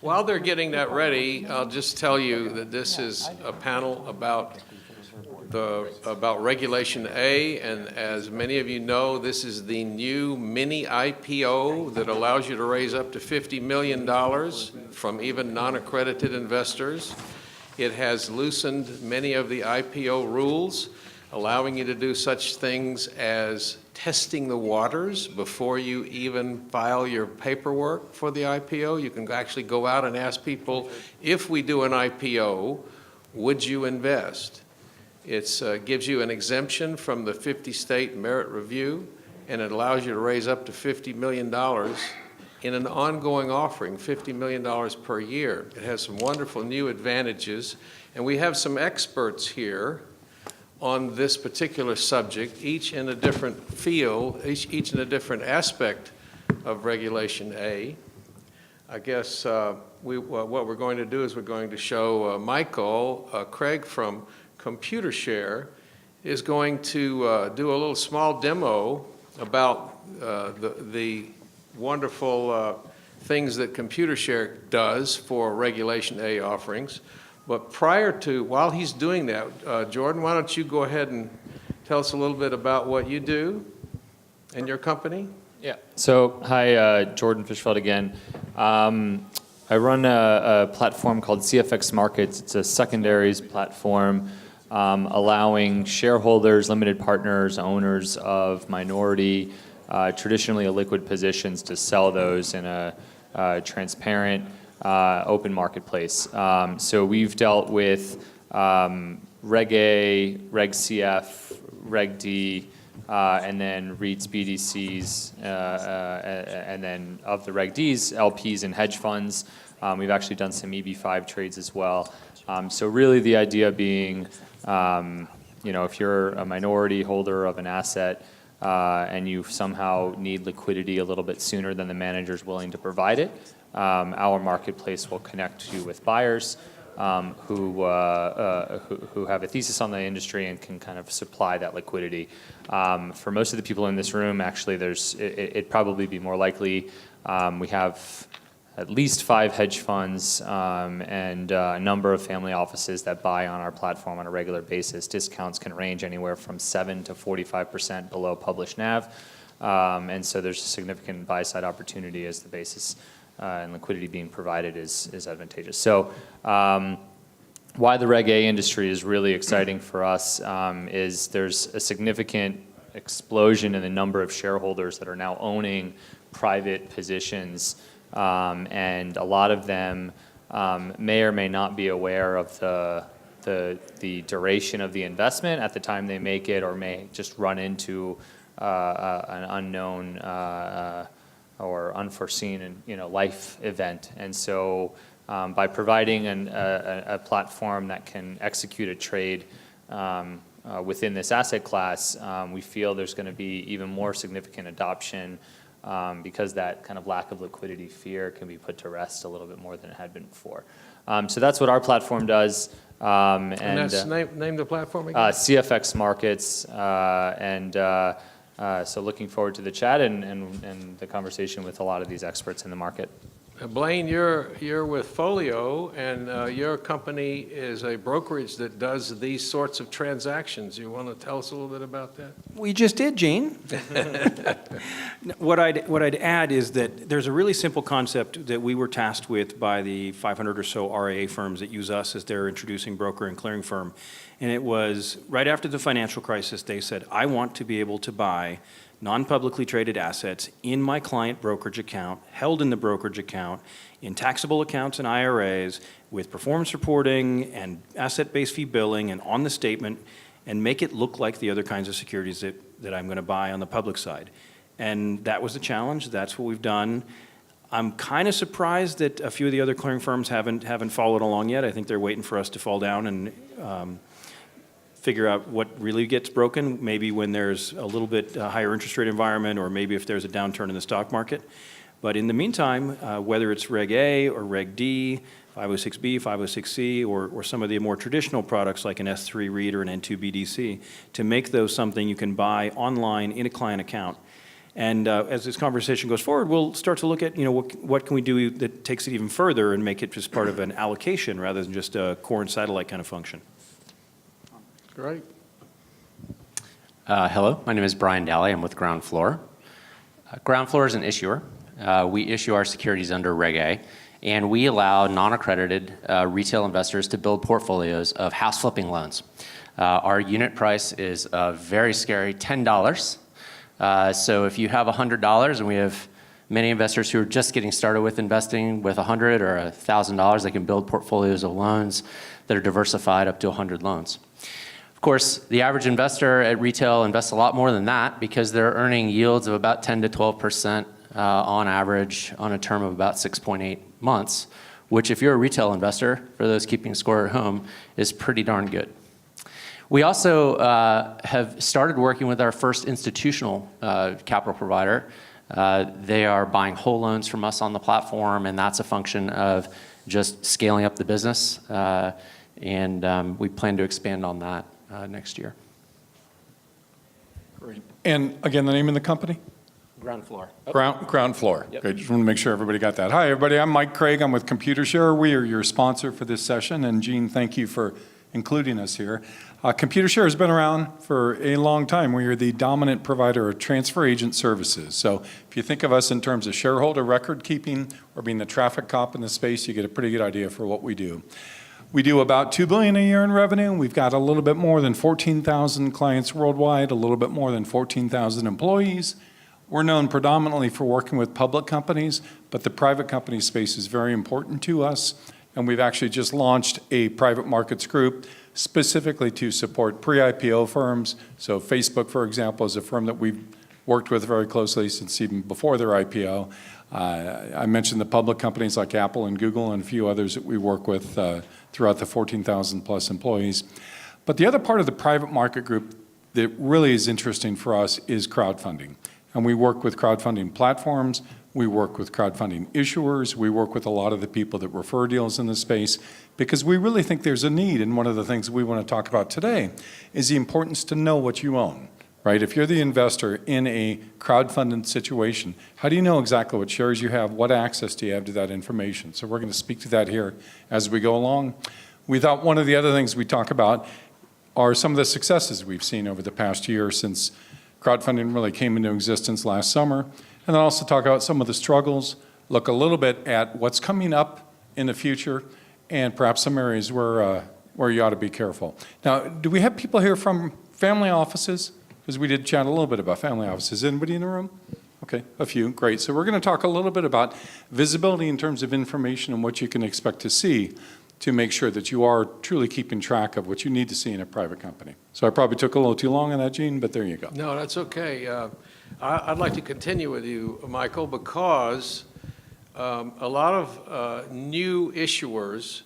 While they're getting that ready, I'll just tell you that this is a panel about Regulation A, and as many of you know, this is the new Mini-IPO that allows you to raise up to $50 million from even non-accredited investors. It has loosened many of the IPO rules, allowing you to do such things as testing the waters before you even file your paperwork for the IPO. You can actually go out and ask people, if we do an IPO, would you invest? It gives you an exemption from the 50-state merit review, and it allows you to raise up to $50 million in an ongoing offering, $50 million per year. It has some wonderful new advantages, and we have some experts here on this particular subject, each in a different field, each in a different aspect of Regulation A. I guess what we're going to do is we're going to show Michael Craig from Computershare is going to do a little small demo about the wonderful things that Computershare does for Regulation A offerings. But while he's doing that, Jordan, why don't you go ahead and tell us a little bit about what you do and your company? Yeah. So, hi, Jordan Fishfeld again. I run a platform called CFX Markets. It's a secondaries platform allowing shareholders, limited partners, owners of minority, traditionally illiquid positions to sell those in a transparent, open marketplace. So we've dealt with Reg A, Reg CF, Reg D, and then REITs, BDCs, and then of the Reg Ds, LPs and hedge funds. We've actually done some EB5 trades as well. So really the idea being, if you're a minority holder of an asset and you somehow need liquidity a little bit sooner than the manager's willing to provide it, our marketplace will connect you with buyers who have a thesis on the industry and can kind of supply that liquidity. For most of the people in this room, actually, it'd probably be more likely. We have at least 5 hedge funds and a number of family offices that buy on our platform on a regular basis. Discounts can range anywhere from 7 to 45% below published NAV. And so there's a significant buy-side opportunity as the basis and liquidity being provided is advantageous. So why the Reg A industry is really exciting for us is there's a significant explosion in the number of shareholders that are now owning private positions, and a lot of them may or may not be aware of the duration of the investment at the time they make it, or may just run into an unknown or unforeseen life event. And so by providing a platform that can execute a trade within this asset class, we feel there's going to be even more significant adoption because that kind of lack of liquidity fear can be put to rest a little bit more than it had been before. So that's what our platform does. And that's name the platform again? CFX Markets. So looking forward to the chat and the conversation with a lot of these experts in the market. Blaine, you're with Folio, and your company is a brokerage that does these sorts of transactions. You want to tell us a little bit about that? We just did, Gene. What I'd add is that there's a really simple concept that we were tasked with by the 500 or so RIA firms that use us as their introducing broker and clearing firm. And it was right after the financial crisis, they said, I want to be able to buy non-publicly traded assets in my client brokerage account, held in the brokerage account, in taxable accounts and IRAs, with performance reporting and asset-based fee billing and on the statement, and make it look like the other kinds of securities that I'm going to buy on the public side. And that was the challenge. That's what we've done. I'm kind of surprised that a few of the other clearing firms haven't followed along yet. I think they're waiting for us to fall down and figure out what really gets broken, maybe when there's a little bit higher interest rate environment, or maybe if there's a downturn in the stock market. But in the meantime, whether it's Reg A or Reg D, 506B, 506C, or some of the more traditional products like an S3 REIT or an N2 BDC, to make those something you can buy online in a client account. And as this conversation goes forward, we'll start to look at, what can we do that takes it even further and make it just part of an allocation rather than just a core and satellite kind of function. Great. Hello, my name is Brian Daly. I'm with Groundfloor. Groundfloor is an issuer. We issue our securities under Reg A, and we allow non-accredited retail investors to build portfolios of house flipping loans. Our unit price is a very scary $10. So if you have $100, and we have many investors who are just getting started with investing with $100 or $1,000, they can build portfolios of loans that are diversified up to 100 loans. Of course, the average investor at retail invests a lot more than that because they're earning yields of about 10 to 12% on average on a term of about 6.8 months, which if you're a retail investor, for those keeping score at home, is pretty darn good. We also have started working with our first institutional capital provider. They are buying whole loans from us on the platform, and that's a function of just scaling up the business. And we plan to expand on that next year. Great. And again, the name of the company? Groundfloor. Groundfloor. Yep. Great. Just want to make sure everybody got that. Hi, everybody. I'm Mike Craig. I'm with Computershare. We are your sponsor for this session. And Gene, thank you for including us here. Computershare has been around for a long time. We are the dominant provider of transfer agent services. So if you think of us in terms of shareholder record keeping or being the traffic cop in the space, you get a pretty good idea for what we do. We do about $2 billion a year in revenue. We've got a little bit more than 14,000 clients worldwide, a little bit more than 14,000 employees. We're known predominantly for working with public companies, but the private company space is very important to us. And we've actually just launched a private markets group specifically to support pre-IPO firms. So Facebook, for example, is a firm that we've worked with very closely since even before their IPO. I mentioned the public companies like Apple and Google and a few others that we work with throughout the 14,000 plus employees. But the other part of the private market group that really is interesting for us is crowdfunding. And we work with crowdfunding platforms, we work with crowdfunding issuers, we work with a lot of the people that refer deals in the space because we really think there's a need. And one of the things we want to talk about today is the importance to know what you own, right? If you're the investor in a crowdfunded situation, how do you know exactly what shares you have? What access do you have to that information? So we're going to speak to that here as we go along. We thought one of the other things we talk about are some of the successes we've seen over the past year since crowdfunding really came into existence last summer. And then also talk about some of the struggles, look a little bit at what's coming up in the future, and perhaps some areas where you ought to be careful. Now, do we have people here from family offices? Because we did chat a little bit about family offices. Anybody in the room? Okay, a few, great. So we're going to talk a little bit about visibility in terms of information and what you can expect to see to make sure that you are truly keeping track of what you need to see in a private company. So I probably took a little too long on that, Gene, but there you go. No, that's okay. I'd like to continue with you, Michael, because a lot of new issuers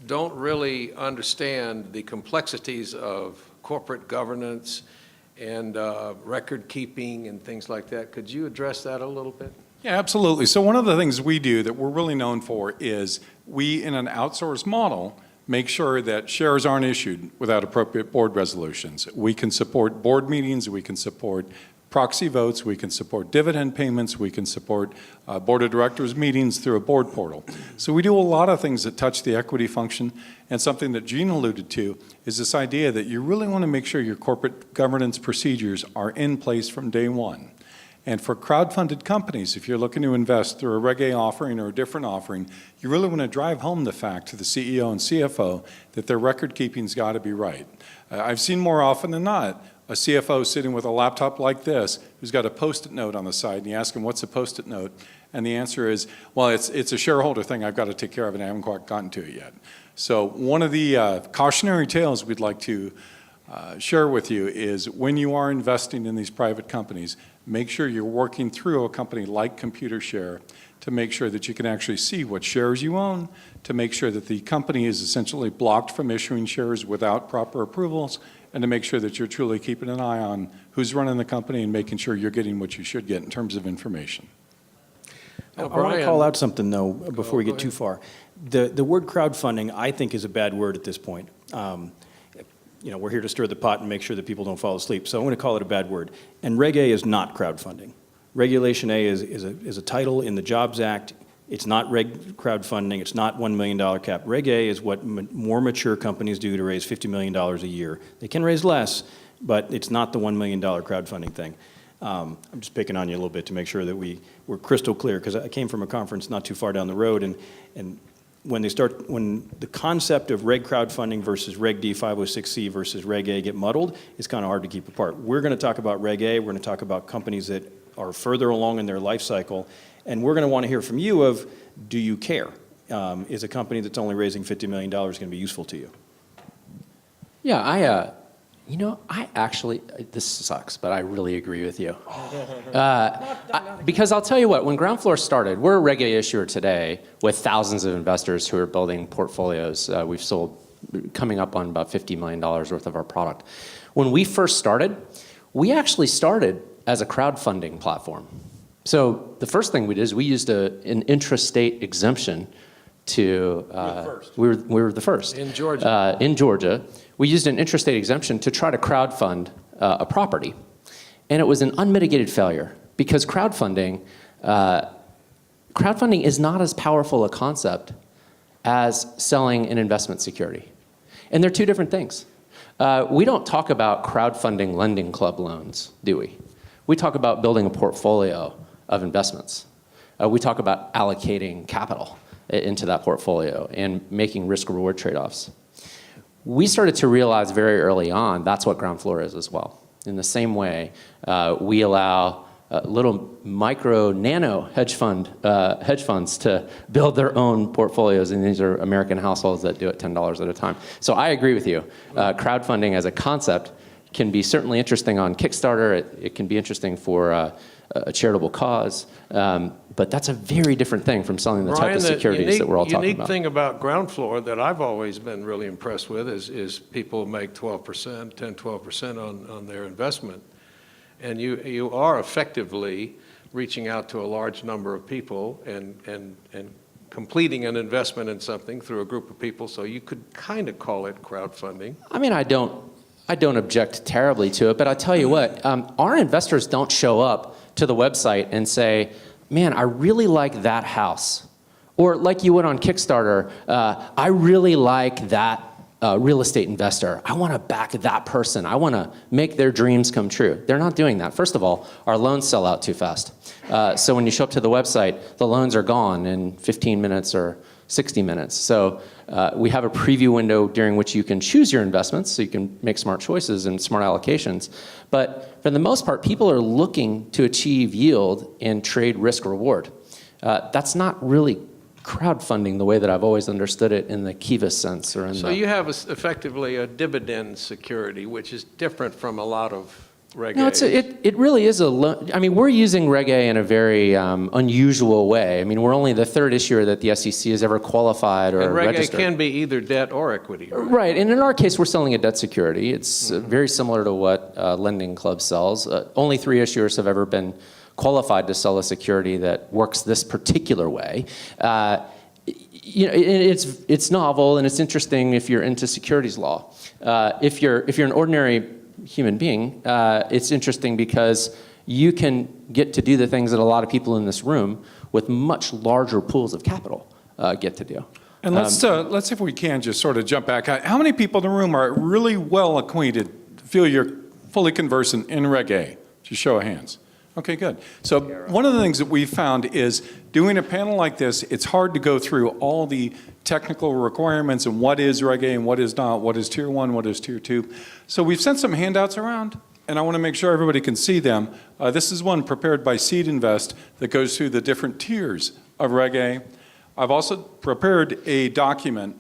don't really understand the complexities of corporate governance and record keeping and things like that. Could you address that a little bit? Yeah, absolutely. So one of the things we do that we're really known for is we, in an outsourced model, make sure that shares aren't issued without appropriate board resolutions. We can support board meetings, we can support proxy votes, we can support dividend payments, we can support board of directors meetings through a board portal. So we do a lot of things that touch the equity function, and something that Gene alluded to is this idea that you really want to make sure your corporate governance procedures are in place from day one. And for crowdfunded companies, if you're looking to invest through a Reg A offering or a different offering, you really want to drive home the fact to the CEO and CFO that their record keeping's got to be right. I've seen more often than not a CFO sitting with a laptop like this who's got a Post-it note on the side, and you ask him, what's a Post-it note? And the answer is, well, it's a shareholder thing. I've got to take care of it. I haven't quite gotten to it yet. So one of the cautionary tales we'd like to share with you is when you are investing in these private companies, make sure you're working through a company like Computershare to make sure that you can actually see what shares you own, to make sure that the company is essentially blocked from issuing shares without proper approvals, and to make sure that you're truly keeping an eye on who's running the company and making sure you're getting what you should get in terms of information. I want to call out something, though, before we get too far. The word crowdfunding, I think, is a bad word at this point. We're here to stir the pot and make sure that people don't fall asleep. So I'm going to call it a bad word. And Reg A is not crowdfunding. Regulation A is a title in the Jobs Act. It's not crowdfunding. It's not $1 million cap. Reg A is what more mature companies do to raise $50 million a year. They can raise less, but it's not the $1 million crowdfunding thing. I'm just picking on you a little bit to make sure that we're crystal clear, because I came from a conference not too far down the road, and when the concept of reg crowdfunding versus Reg D 506C versus Reg A get muddled, it's kind of hard to keep apart. We're going to talk about Reg A. We're going to talk about companies that are further along in their life cycle, and we're going to want to hear from you of, do you care? Is a company that's only raising $50 million going to be useful to you? Yeah, I actually, this sucks, but I really agree with you. Because I'll tell you what, when Groundfloor started, we're a Reg A issuer today with thousands of investors who are building portfolios. We've sold coming up on about $50 million worth of our product. When we first started, we actually started as a crowdfunding platform. So the first thing we did is we used an intrastate exemption to, we were the first. In Georgia. In Georgia. We used an intrastate exemption to try to crowdfund a property. And it was an unmitigated failure, because crowdfunding is not as powerful a concept as selling an investment security. And they're two different things. We don't talk about crowdfunding lending club loans, do we? We talk about building a portfolio of investments. We talk about allocating capital into that portfolio and making risk-reward trade-offs. We started to realize very early on that's what Groundfloor is as well. In the same way, we allow little micro nano hedge funds to build their own portfolios, and these are American households that do it $10 at a time. So I agree with you. Crowdfunding as a concept can be certainly interesting on Kickstarter. It can be interesting for a charitable cause, but that's a very different thing from selling the type of securities that we're all talking unique about. thing about Groundfloor that I've always been really impressed with is people make 12%, 10, 12% on their investment. And you are effectively reaching out to a large number of people and completing an investment in something through a group of people, so you could kind of call it crowdfunding. I mean, I don't object terribly to it, but I'll tell you what, our investors don't show up to the website and say, man, I really like that house. Or like you would on Kickstarter, I really like that real estate investor. I want to back that person. I want to make their dreams come true. They're not doing that. First of all, our loans sell out too fast. So when you show up to the website, the loans are gone in 15 minutes or 60 minutes. So we have a preview window during which you can choose your investments, so you can make smart choices and smart allocations. But for the most part, people are looking to achieve yield and trade risk reward. That's not really crowdfunding the way that I've always understood it in the Kiva sense. So you have effectively a dividend security, which is different from a lot of Reg No, As. it really is I mean, we're using Reg A in a very unusual way. I mean, we're only the third issuer that the SEC has ever qualified or registered. And Reg A can be either debt or equity, right? Right, and in our case, we're selling a debt security. It's very similar to what Lending Club sells. Only 3 issuers have ever been qualified to sell a security that works this particular way. It's novel and it's interesting if you're into securities law. If you're an ordinary human being, it's interesting because you can get to do the things that a lot of people in this room with much larger pools of capital get to do. And let's see if we can just sort of jump back. How many people in the room are really well acquainted, feel you're fully conversant in Reg A? Just show of hands. Okay, good. So one of the things that we found is doing a panel like this, it's hard to go through all the technical requirements and what is Reg A and what is not, what is Tier 1, what is Tier 2. So we've sent some handouts around, and I want to make sure everybody can see them. This is one prepared by Seed Invest that goes through the different tiers of Reg A. I've also prepared a document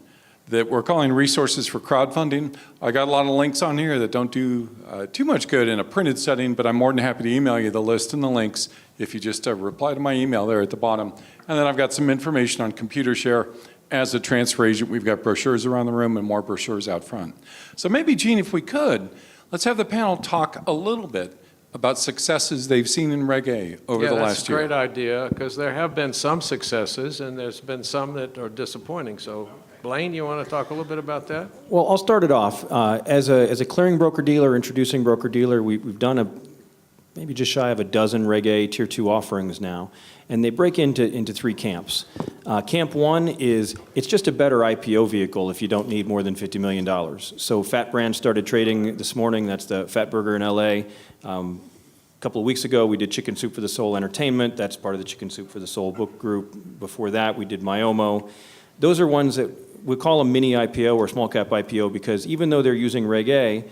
that we're calling Resources for Crowdfunding. I got a lot of links on here that don't do too much good in a printed setting, but I'm more than happy to email you the list and the links if you just reply to my email there at the bottom. And then I've got some information on Computershare. As a transfer agent, we've got brochures around the room and more brochures out front. So maybe, Gene, if we could, let's have the panel talk a little bit about successes they've seen in Reg A over the last year. Yeah, that's a great idea, because there have been some successes and there's been some that are disappointing. So Blaine, you want to talk a little bit about that? Well, I'll start it off. As a clearing broker-dealer, introducing broker-dealer, we've done maybe just shy of a dozen Reg A Tier 2 offerings now, and they break into three camps. Camp one is, it's just a better IPO vehicle if you don't need more than $50 million. So Fat Brand started trading this morning. That's the Fat Burger in LA. A couple of weeks ago, we did Chicken Soup for the Soul Entertainment. That's part of the Chicken Soup for the Soul book group. Before that, we did Myomo. Those are ones that we call them mini-IPO or small-cap IPO because even though they're using Reg A,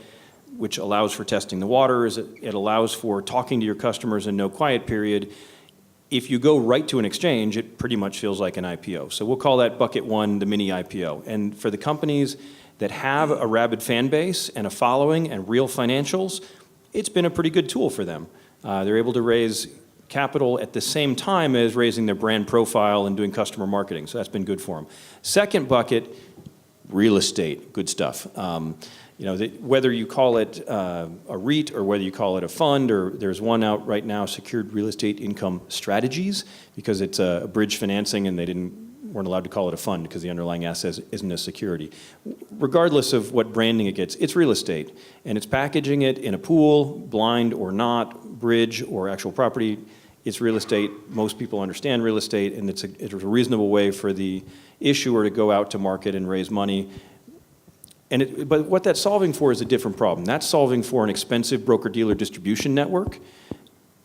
which allows for testing the waters, it allows for talking to your customers in no quiet period, if you go right to an exchange, it pretty much feels like an IPO. So we'll call that bucket one the mini-IPO. And for the companies that have a rabid fan base and a following and real financials, it's been a pretty good tool for them. They're able to raise capital at the same time as raising their brand profile and doing customer marketing. So that's been good for them. Second bucket, real estate, good stuff. Whether you call it a REIT or whether you call it a fund, or there's one out right now, Secured Real Estate Income Strategies, because it's a bridge financing and they weren't allowed to call it a fund because the underlying asset isn't a security. Regardless of what branding it gets, it's real estate. And it's packaging it in a pool, blind or not, bridge or actual property. It's real estate. Most people understand real estate, and it's a reasonable way for the issuer to go out to market and raise money. But what that's solving for is a different problem. That's solving for an expensive broker-dealer distribution network,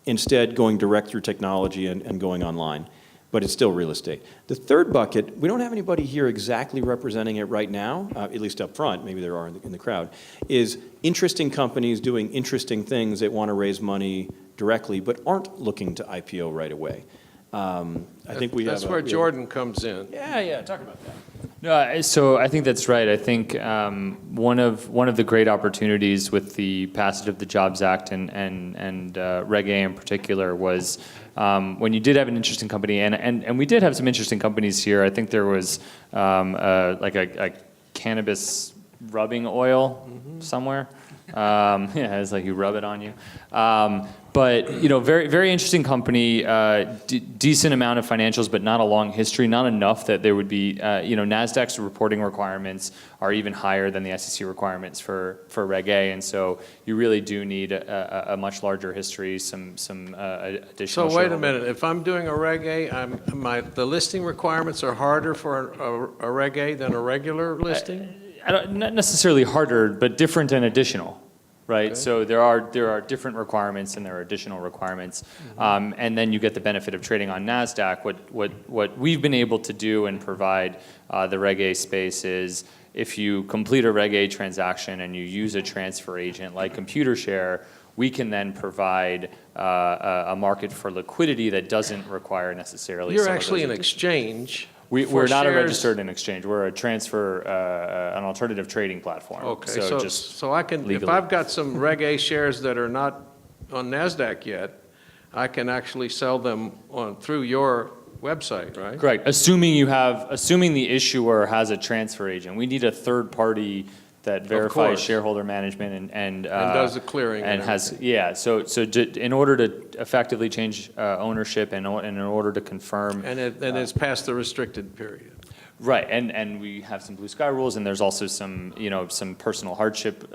instead going direct through technology and going online. But it's still real estate. The third bucket, we don't have anybody here exactly representing it right now, at least up front, maybe there are in the crowd, is interesting companies doing interesting things that want to raise money directly but aren't looking to IPO right away. I think we have. That's where Jordan comes in. Yeah, talk about that. No, so I think that's right. I think one of the great opportunities with the passage of the Jobs Act and Reg A in particular was when you did have an interesting company, and we did have some interesting companies here. I think there was like a cannabis rubbing oil somewhere. Yeah, it's like you rub it on you. But very very interesting company, decent amount of financials, but not a long history, not enough that there would be, NASDAQ's reporting requirements are even higher than the SEC requirements for Reg A, and so you really do need a much larger history, some additional. So wait a minute, if I'm doing a Reg A, the listing requirements are harder for a Reg A than a regular listing? Not necessarily harder, but different and additional. Right, okay. So there are different requirements and there are additional requirements, and then you get the benefit of trading on NASDAQ. What we've been able to do and provide the Reg A space is if you complete a Reg A transaction and you use a transfer agent like Computershare, we can then provide a market for liquidity that doesn't require necessarily. You're actually an exchange. We're not a registered exchange. We're a transfer, an alternative trading platform. Okay, so I can, legally. if I've got some Reg A shares that are not on NASDAQ yet, I can actually sell them through your website, right? Correct. Assuming the issuer has a transfer agent. We need a third party that verifies shareholder management and does the clearing and has in order to effectively change ownership and in order to confirm and it's past the restricted period. Right, and we have some blue sky rules, and there's also some some personal hardship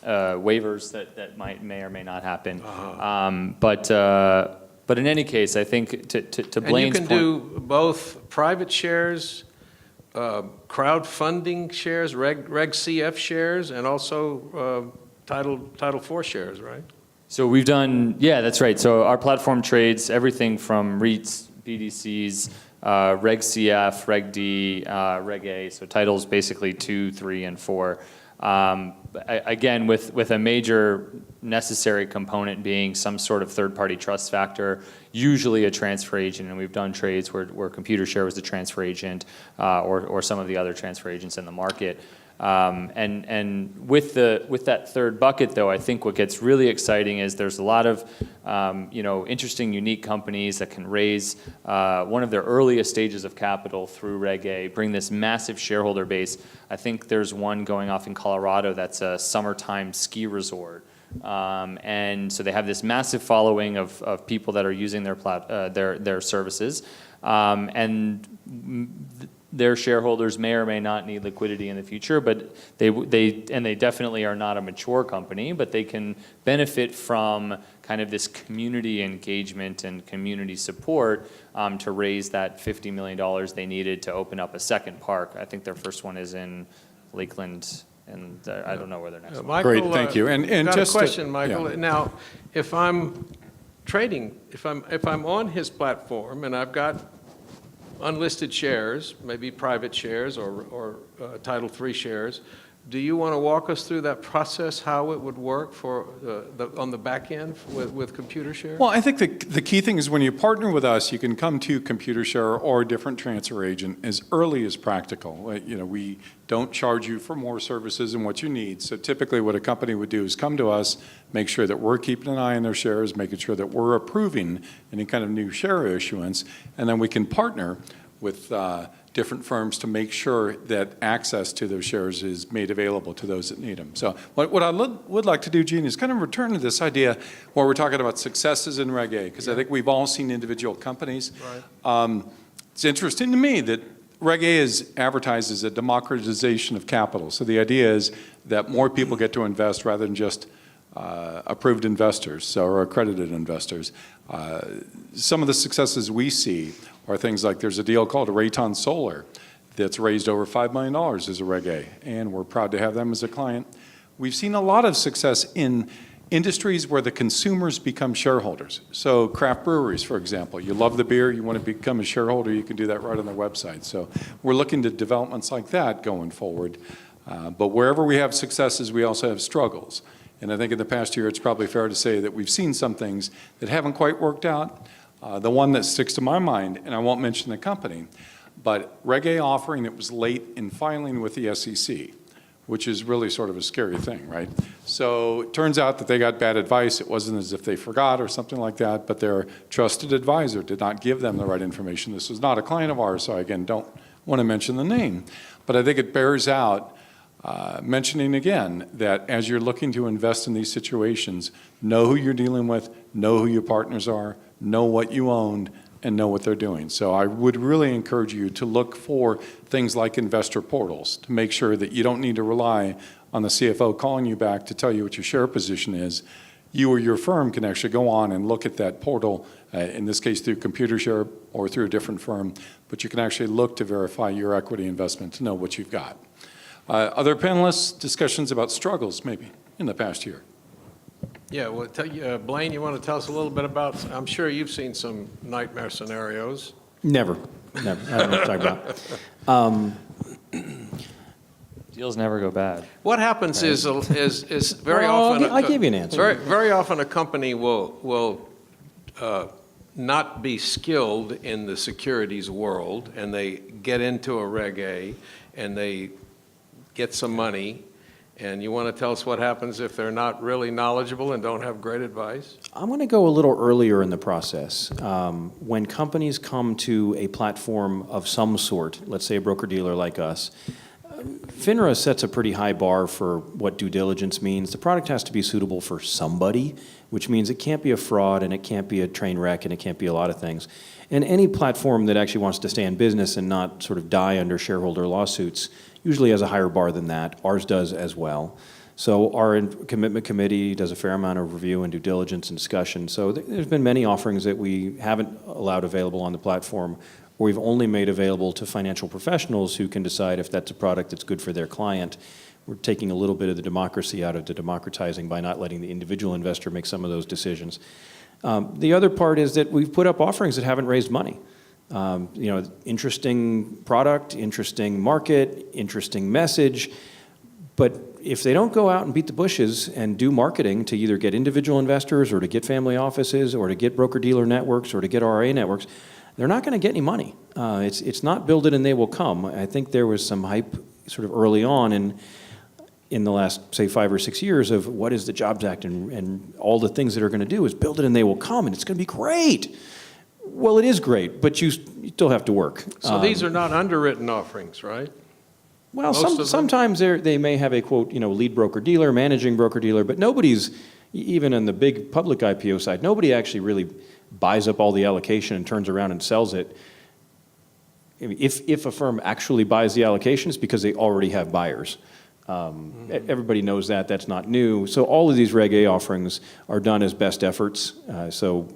waivers that may or may not happen. But in any case, I think to Blaine's point, and you can do both private shares, crowdfunding shares, Reg CF shares, and also Title 4 shares, right? So we've done, yeah, that's right. So our platform trades everything from REITs, BDCs, Reg CF, Reg D, Reg A, so titles basically 2, 3, and 4. Again, with a major necessary component being some sort of third-party trust factor, usually a transfer agent, and we've done trades where Computershare was the transfer agent, or some of the other transfer agents in the market. And with that third bucket, though, I think what gets really exciting is there's a lot of interesting, unique companies that can raise one of their earliest stages of capital through Reg A, bring this massive shareholder base. I think there's one going off in Colorado that's a summertime ski resort. And so they have this massive following of people that are using their services. And their shareholders may or may not need liquidity in the future, but they definitely are not a mature company, but they can benefit from kind of this community engagement and community support to raise that $50 million they needed to open up a second park. I think their first one is in Lakeland, and I don't know where their next one is. Michael, Great, thank you. And got just a question, Michael. yeah. Now, if I'm trading, if I'm on his platform and I've got unlisted shares, maybe private shares or Title III shares, do you want to walk us through that process, how it would work for on the back end with Computershare? Well, I think the key thing is when you partner with us, you can come to Computershare or a different transfer agent as early as practical. You know, we don't charge you for more services than what you need. So typically what a company would do is come to us, make sure that we're keeping an eye on their shares, making sure that we're approving any kind of new share issuance, and then we can partner with different firms to make sure that access to those shares is made available to those that need them. So what I would like to do, Gene, is kind of return to this idea where we're talking about successes in Reg A, because I think we've all seen individual companies. Right. It's interesting to me that Reg A is advertised as a democratization of capital. So the idea is that more people get to invest rather than just approved investors or accredited investors. Some of the successes we see are things like there's a deal called Rayton Solar that's raised over $5 million as a Reg A, and we're proud to have them as a client. We've seen a lot of success in industries where the consumers become shareholders. So craft breweries, for example, you love the beer, you want to become a shareholder, you can do that right on their website. So we're looking to developments like that going forward. But wherever we have successes, we also have struggles. And I think in the past year, it's probably fair to say that we've seen some things that haven't quite worked out. The one that sticks to my mind, and I won't mention the company, but Reg A offering that was late in filing with the SEC, which is really sort of a scary thing, right? So it turns out that they got bad advice. It wasn't as if they forgot or something like that, but their trusted advisor did not give them the right information. This was not a client of ours, so I, again, don't want to mention the name. But I think it bears out mentioning again that as you're looking to invest in these situations, know who you're dealing with, know who your partners are, know what you owned, and know what they're doing. So I would really encourage you to look for things like investor portals to make sure that you don't need to rely on the CFO calling you back to tell you what your share position is. You or your firm can actually go on and look at that portal, in this case through Computershare or through a different firm, but you can actually look to verify your equity investment to know what you've got. Other panelists, discussions about struggles maybe in the past year. Yeah, well, Blaine, you want to tell us a little bit about, I'm sure you've seen some nightmare scenarios. Never. I don't know what you're talking about. Deals never go bad. What happens is very Well, often... I gave you an answer. Very often a company will not be skilled in the securities world, and they get into a Reg A, and they get some money, and you want to tell us what happens if they're not really knowledgeable and don't have great advice? I'm going to go a little earlier in the process. When companies come to a platform of some sort, let's say a broker-dealer like us, FINRA sets a pretty high bar for what due diligence means. The product has to be suitable for somebody, which means it can't be a fraud, and it can't be a train wreck, and it can't be a lot of things. And any platform that actually wants to stay in business and not sort of die under shareholder lawsuits usually has a higher bar than that. Ours does as well. So our commitment committee does a fair amount of review and due diligence and discussion. So there's been many offerings that we haven't allowed available on the platform, or we've only made available to financial professionals who can decide if that's a product that's good for their client. We're taking a little bit of the democracy out of the democratizing by not letting the individual investor make some of those decisions. The other part is that we've put up offerings that haven't raised money. Interesting product, interesting market, interesting message, but if they don't go out and beat the bushes and do marketing to either get individual investors or to get family offices or to get broker-dealer networks or to get RIA networks, they're not going to get any money. It's not build it and they will come. I think there was some hype sort of early on in the last, say, 5 or 6 years of what is the Jobs Act and all the things that are going to do is build it and they will come and it's going to be great. Well, it is great, but you still have to work. So these are not underwritten offerings, right? Well, sometimes they may have a, quote, lead broker-dealer, managing broker-dealer, but nobody's, even on the big public IPO side, nobody actually really buys up all the allocation and turns around and sells it. I mean, if a firm actually buys the allocation, it's because they already have buyers. Everybody knows that. That's not new. So all of these Reg A offerings are done as best efforts. So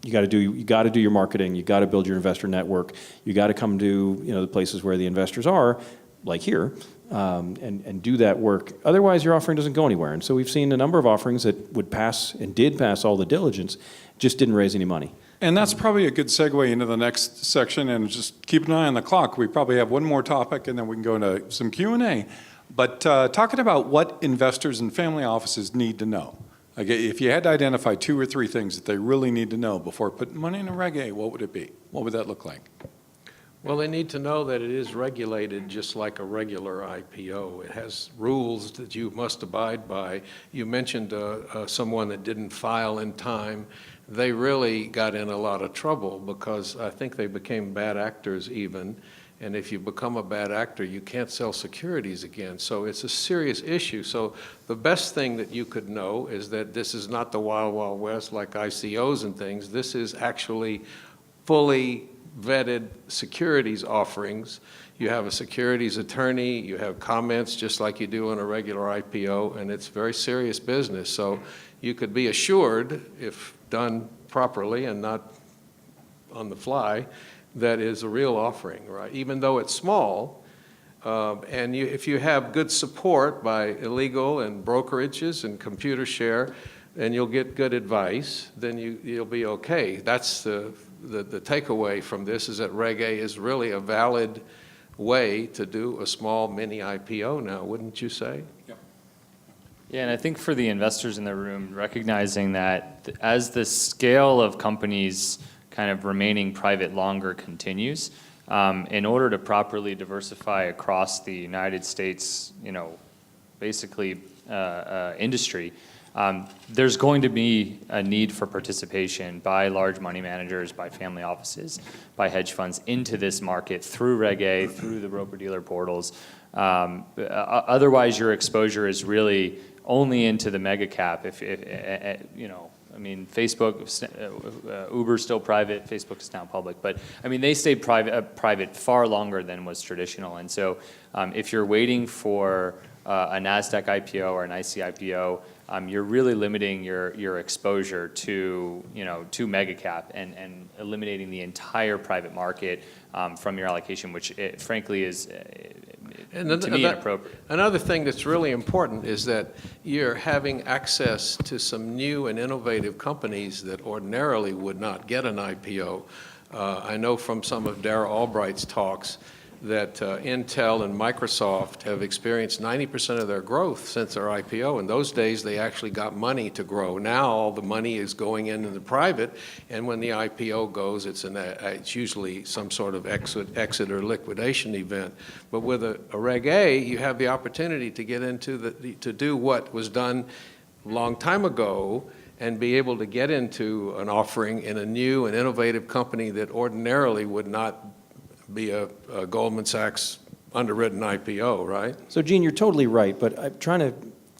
you got to do your marketing. You got to build your investor network. You got to come to the places where the investors are, like here, and do that work. Otherwise, your offering doesn't go anywhere. And so we've seen a number of offerings that would pass and did pass all the diligence, just didn't raise any money. And that's probably a good segue into the next section, and just keep an eye on the clock. We probably have one more topic, and then we can go into some Q&A. But talking about what investors and family offices need to know. Like if you had to identify 2 or 3 things that they really need to know before putting money in a Reg A, what would it be? What would that look like? Well, they need to know that it is regulated just like a regular IPO. It has rules that you must abide by. You mentioned someone that didn't file in time. They really got in a lot of trouble because I think they became bad actors even. And if you become a bad actor, you can't sell securities again. So it's a serious issue. So the best thing that you could know is that this is not the Wild Wild West like ICOs and things. This is actually fully vetted securities offerings. You have a securities attorney, you have comments just like you do on a regular IPO, and it's very serious business. So you could be assured, if done properly and not on the fly, that is a real offering, right? Even though it's small, and if you have good support by illegal and brokerages and Computershare, and you'll get good advice, then you'll be okay. That's the takeaway from this, is that Reg A is really a valid way to do a small mini IPO now, wouldn't you say? Yep. Yeah, and I think for the investors in the room, recognizing that as the scale of companies kind of remaining private longer continues, in order to properly diversify across the United States, basically industry, there's going to be a need for participation by large money managers, by family offices, by hedge funds into this market through Reg A, through the broker-dealer portals. Otherwise, your exposure is really only into the mega cap. Facebook, Uber's still private, Facebook is now public, but they stayed private far longer than was traditional. And so if you're waiting for a NASDAQ IPO or an IC IPO, you're really limiting your exposure to mega cap and eliminating the entire private market from your allocation, which frankly is to me inappropriate. Another thing that's really important is that you're having access to some new and innovative companies that ordinarily would not get an IPO. I know from some of Dara Albright's talks that Intel and Microsoft have experienced 90% of their growth since their IPO. In those days, they actually got money to grow. Now, all the money is going into the private, and when the IPO goes, it's usually some sort of exit or liquidation event. But with a Reg A, you have the opportunity to get into to do what was done a long time ago, and be able to get into an offering in a new and innovative company that ordinarily would not be a Goldman Sachs underwritten IPO, right? So, Gene, you're totally right, but I'm trying to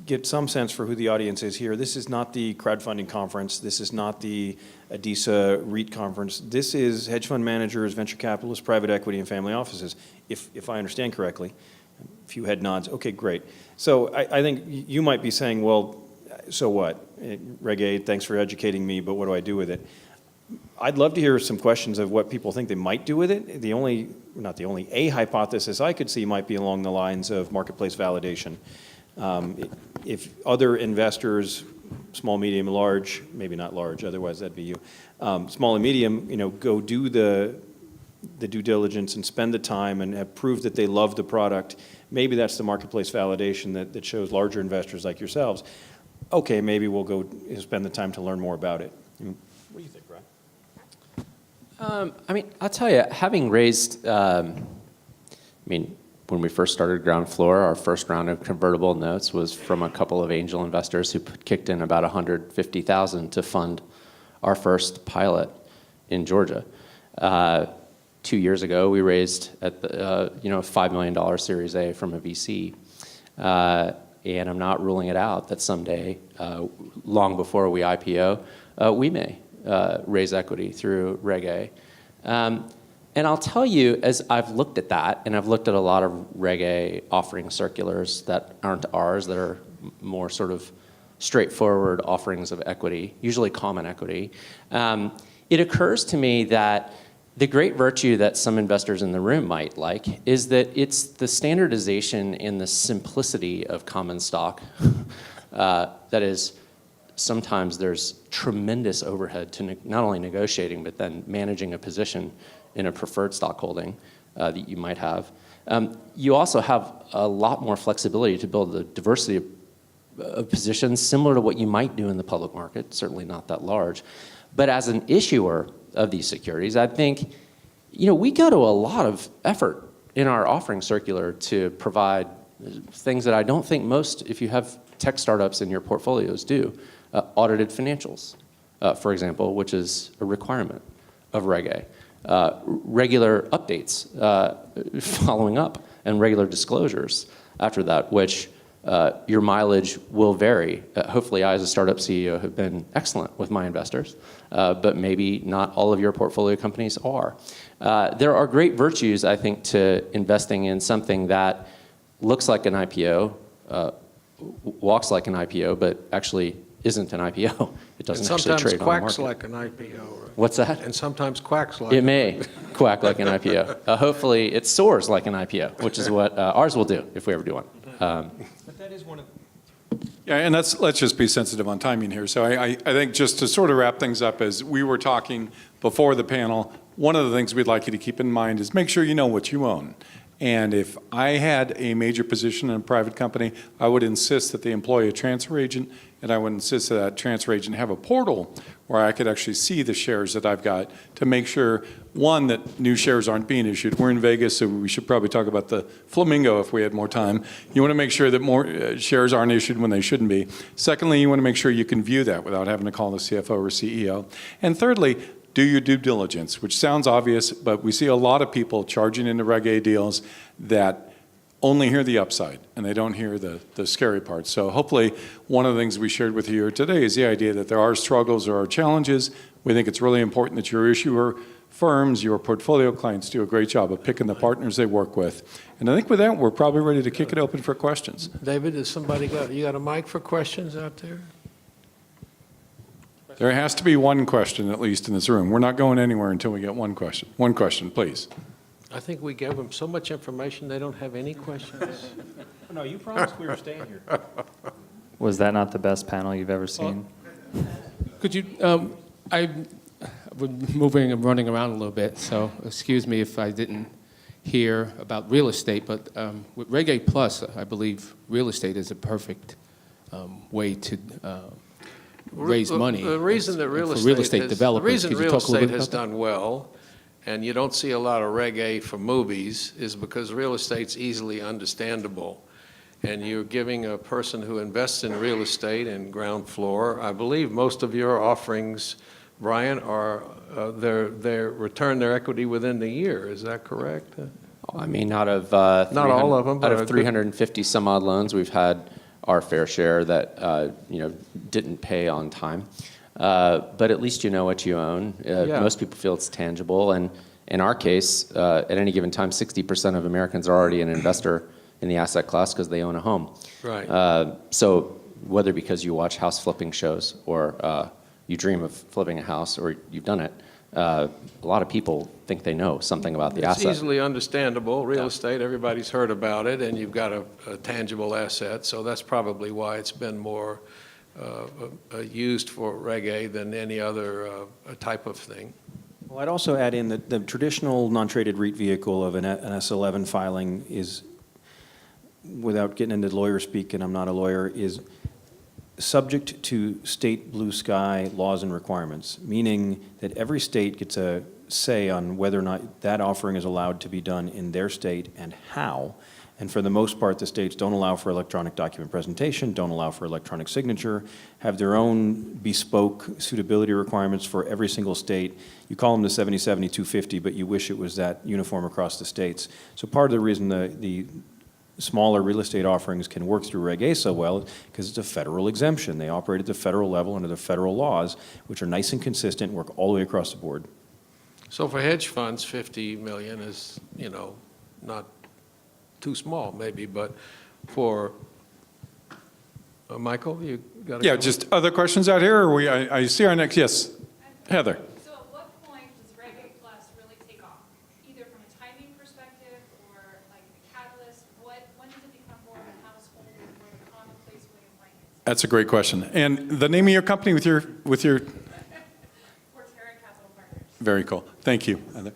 get some sense for who the audience is here. This is not the crowdfunding conference. This is not the ADISA REIT conference. This is hedge fund managers, venture capitalists, private equity, and family offices, if I understand correctly. A few head nods. Okay, great. So I think you might be saying, well, so what? Reg A, thanks for educating me, but what do I do with it? I'd love to hear some questions of what people think they might do with it. A hypothesis I could see might be along the lines of marketplace validation. If other investors, small, medium, large, maybe not large, otherwise that'd be you, small and medium, go do the due diligence and spend the time and have proved that they love the product, maybe that's the marketplace validation that shows larger investors like yourselves, okay, maybe we'll go spend the time to learn more about it. What do you think, Brian? I'll tell you, having raised, when we first started Groundfloor, our first round of convertible notes was from a couple of angel investors who kicked in about $150,000 to fund our first pilot in Georgia. 2 years ago, we raised at the, $5 million Series A from a VC. And I'm not ruling it out that someday, long before we IPO, we may raise equity through Reg A. And I'll tell you, as I've looked at that, and I've looked at a lot of Reg A offering circulars that aren't ours, that are more sort of straightforward offerings of equity, usually common equity, it occurs to me that the great virtue that some investors in the room might like is that it's the standardization and the simplicity of common stock. That is, sometimes there's tremendous overhead to not only negotiating, but then managing a position in a preferred stock holding that you might have. You also have a lot more flexibility to build a diversity of positions similar to what you might do in the public market, certainly not that large. But as an issuer of these securities, I think, we go to a lot of effort in our offering circular to provide things that I don't think most, if you have tech startups in your portfolios, do. Audited financials, for example, which is a requirement of Reg A. Regular updates, following up, and regular disclosures after that, which your mileage will vary. Hopefully, I, as a startup CEO, have been excellent with my investors, but maybe not all of your portfolio companies are. There are great virtues, I think, to investing in something that looks like an IPO, walks like an IPO, but actually isn't an IPO. It doesn't actually trade on the market. Sometimes quacks like an IPO. What's that? And sometimes quacks like It may quack like an IPO. Hopefully, it soars like an IPO, which is what ours will do if we ever do one. But that is one of Yeah, and let's just be sensitive on timing here. So I think just to sort of wrap things up, as we were talking before the panel, one of the things we'd like you to keep in mind is make sure you know what you own. And if I had a major position in a private company, I would insist that they employ a transfer agent, and I would insist that that transfer agent have a portal where I could actually see the shares that I've got to make sure, one, that new shares aren't being issued. We're in Vegas, so we should probably talk about the flamingo if we had more time. You want to make sure that more shares aren't issued when they shouldn't be. Secondly, you want to make sure you can view that without having to call the CFO or CEO. And thirdly, do your due diligence, which sounds obvious, but we see a lot of people charging into Reg A deals that only hear the upside and they don't hear the scary part. So hopefully one of the things we shared with you here today is the idea that there are struggles, there are challenges. We think it's really important that your issuer firms, your portfolio clients do a great job of picking the partners they work with. And I think with that, we're probably ready to kick it open for questions. David, has somebody you got a mic for questions out there? There has to be one question, at least in this room. We're not going anywhere until we get one question. One question, please. I think we gave them so much information, they don't have any questions. No, you promised we were staying here. Was that not the best panel you've ever seen? Could you, I've been moving and running around a little bit, so excuse me if I didn't hear about real estate, but with Reg A Plus, I believe real estate is a perfect way to raise money. The reason that real estate developers. The reason Could you real talk a little estate bit has about that? done well, and you don't see a lot of Reg A for movies, is because real estate's easily understandable. And you're giving a person who invests in real estate and Groundfloor, I believe most of your offerings, Brian, are they return their equity within the year. Is that correct? I mean, out of Not all of them, but out of 350 some odd loans, we've had our fair share that didn't pay on time. But at least you know what you own. Yeah. Most people feel it's tangible, and in our case, at any given time, 60% of Americans are already an investor in the asset class because they own a home. Right. So whether because you watch house flipping shows or you dream of flipping a house or you've done it, a lot of people think they know something about the It's asset. easily understandable. Real estate, everybody's heard about it, and you've got a tangible asset, so that's probably why it's been more used for Reg A than any other type of thing. Well, I'd also add in that the traditional non-traded REIT vehicle of an S11 filing is, without getting into lawyer speak, and I'm not a lawyer, is subject to state blue sky laws and requirements, meaning that every state gets a say on whether or not that offering is allowed to be done in their state and how. And for the most part, the states don't allow for electronic document presentation, don't allow for electronic signature, have their own bespoke suitability requirements for every single state. You call them the 70, 250, but you wish it was that uniform across the states. So part of the reason the smaller real estate offerings can work through Reg A so well because it's a federal exemption. They operate at the federal level under the federal laws, which are nice and consistent, work all the way across the board. So for hedge funds, 50 million is, you know, not too small maybe, but for, Michael, you got a Yeah, comment? just other questions out here, or I see our next, yes, Heather. So at what point does Reg A Plus really take off? Either from a timing perspective or like a catalyst, when does it become more of a household or a commonplace way of finance? That's a great question. And the name of your company with your Capital Partners. very cool. Thank you, Heather.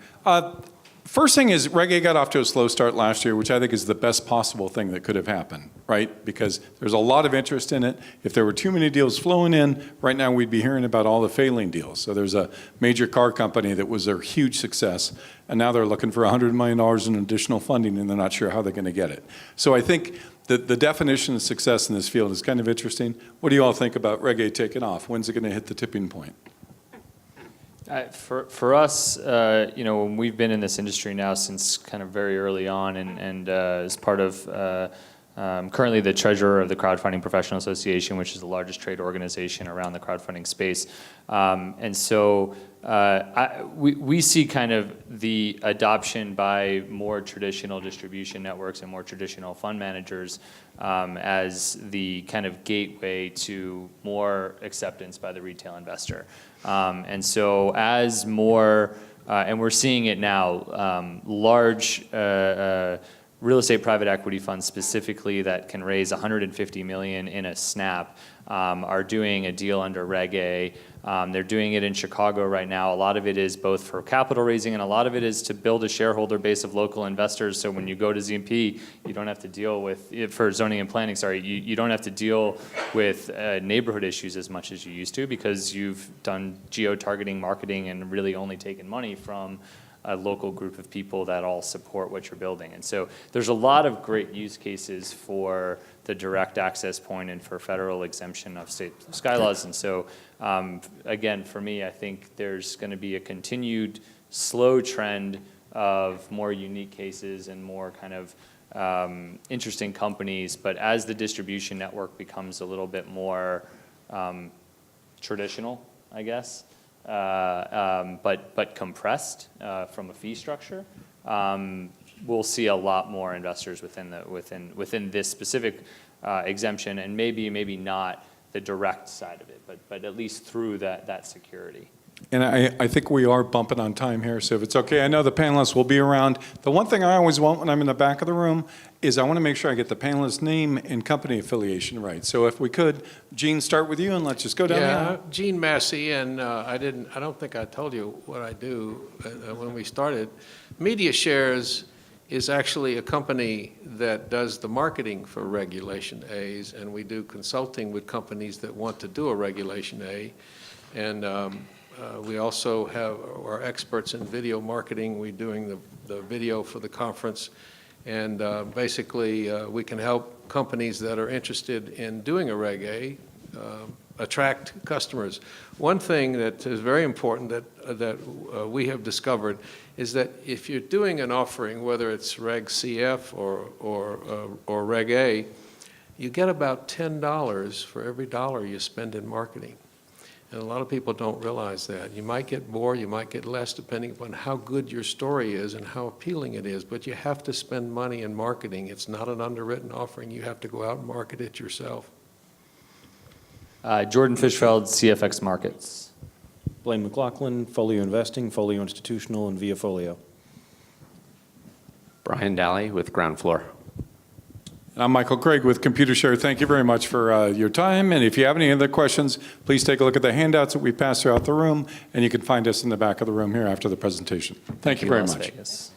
First thing is Reg A got off to a slow start last year, which I think is the best possible thing that could have happened, right? Because there's a lot of interest in it. If there were too many deals flowing in, right now we'd be hearing about all the failing deals. So there's a major car company that was a huge success, and now they're looking for $100 million in additional funding, and they're not sure how they're going to get it. So I think the definition of success in this field is kind of interesting. What do you all think about Reg A taking off? When's it going to hit the tipping point? For us, you know, when we've been in this industry now since kind of very early on, and as part of currently the treasurer of the Crowdfunding Professional Association, which is the largest trade organization around the crowdfunding space, and so we see kind of the adoption by more traditional distribution networks and more traditional fund managers as the kind of gateway to more acceptance by the retail investor. And so as more, and we're seeing it now, large real estate private equity funds specifically that can raise $150 million in a snap are doing a deal under Reg A. They're doing it in Chicago right now. A lot of it is both for capital raising, and a lot of it is to build a shareholder base of local investors. So when you go to ZMP, you don't have to deal with, for zoning and planning, sorry, you don't have to deal with neighborhood issues as much as you used to, because you've done geo-targeting marketing and really only taken money from a local group of people that all support what you're building. And so there's a lot of great use cases for the direct access point and for federal exemption of state sky laws. And so again, for me, I think there's going to be a continued slow trend of more unique cases and more kind of interesting companies. But as the distribution network becomes a little bit more traditional, I guess, but compressed from a fee structure, we'll see a lot more investors within this specific exemption, and maybe not the direct side of it, but at least through that security. And I think we are bumping on time here, so if it's okay, I know the panelists will be around. The one thing I always want when I'm in the back of the room is I want to make sure I get the panelist's name and company affiliation right. So if we could, Gene, start with you, and let's just go down the aisle. Gene Massey, and I don't think I told you what I do when we started. MediaShares is actually a company that does the marketing for Regulation A's, and we do consulting with companies that want to do a Regulation A. And we also are experts in video marketing. We're doing the video for the conference. And basically, we can help companies that are interested in doing a Reg A attract customers. One thing that is very important that we have discovered is that if you're doing an offering, whether it's Reg CF or Reg A, you get about $10 for every dollar you spend in marketing. And a lot of people don't realize that. You might get more, you might get less, depending upon how good your story is and how appealing it is. But you have to spend money in marketing. It's not an underwritten offering. You have to go out and market it yourself. Jordan Fishfeld, CFX Markets. Blaine McLaughlin, Folio Investing, Folio Institutional, and Via Folio. Brian Daly with Groundfloor. I'm Michael Craig with Computershare. Thank you very much for your time. And if you have any other questions, please take a look at the handouts that we pass throughout the room, and you can find us in the back of the room here after the presentation. Thank you very Las much. Vegas.